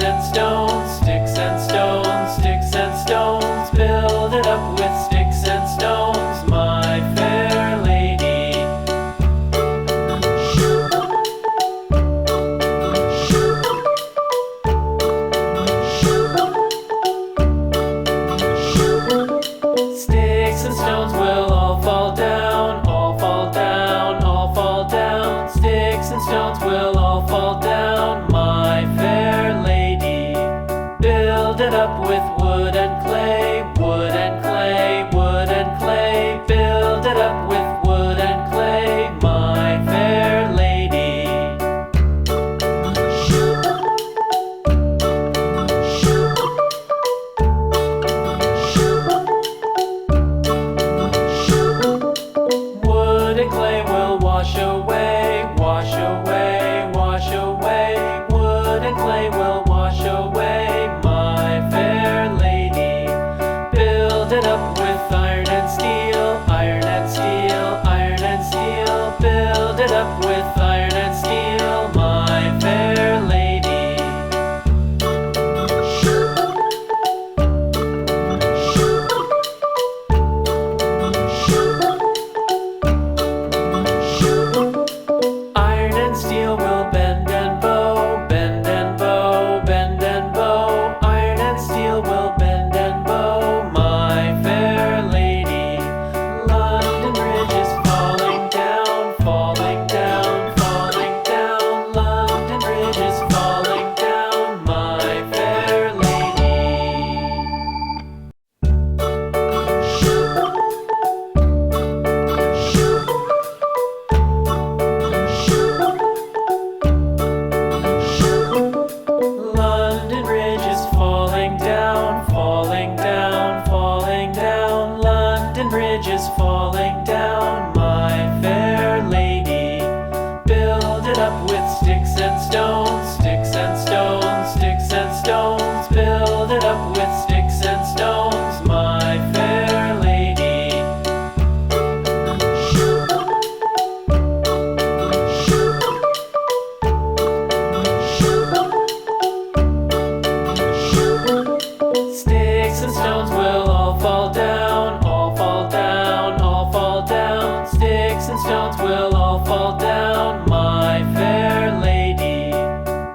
sticks and stones, sticks and stones, sticks and stones. Build it up with sticks and stones, my fair lady. Sticks and stones will all fall down, all fall down, all fall down. Sticks and stones will all fall down, my fair lady. Build it up with wood and clay, wood and clay, wood and clay. Build it up with wood and clay, my fair lady. Wood and clay will wash away, wash away, wash away. Wood and clay will wash away, my fair lady. Build it up with iron and steel, iron and steel, iron and steel. Build it up with iron and steel, my fair lady. Iron and steel will bend and bow, bend and bow, bend and bow. Iron and steel will bend and bow, my fair lady. London Bridge is falling down, falling down, falling down. London Bridge is falling down, my fair lady. London Bridge is falling down, falling down, falling down. London Bridge is falling down, my fair lady. Build it up with sticks and stones, sticks and stones, sticks and stones. Build it up with sticks and stones, my fair lady. Sticks and stones will all fall down, all fall down, all fall down. Sticks and stones will all fall down, my fair lady.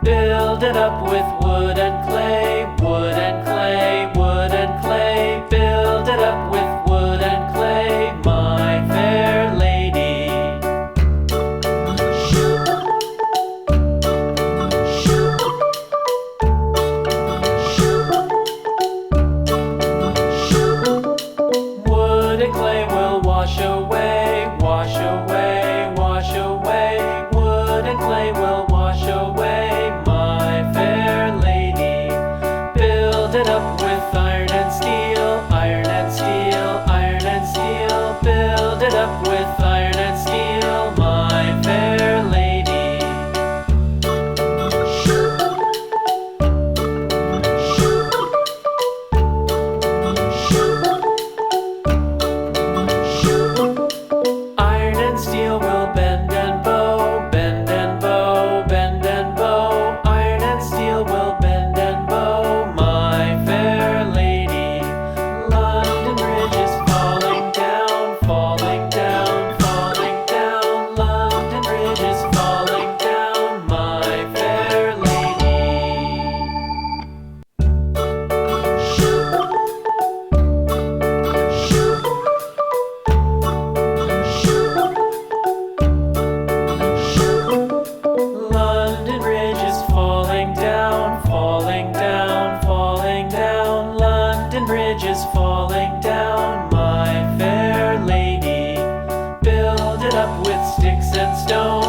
Build it up with wood and clay, wood and clay, wood and clay. Build it up with wood and clay, my fair lady. Wood and clay will wash away, wash away, wash away. Wood and clay will wash away, my fair lady. Build it up with iron and steel, iron and steel, iron and steel. Build it up with iron and steel, my fair lady. Iron and steel will bend and bow, bend and bow, bend and bow. Iron and steel will bend and bow, my fair lady. London Bridge is falling down, falling down, falling down. London Bridge is falling down, my fair lady. London Bridge is falling down, falling down, falling down. London Bridge is falling down, my fair lady. Build it up with sticks and stones.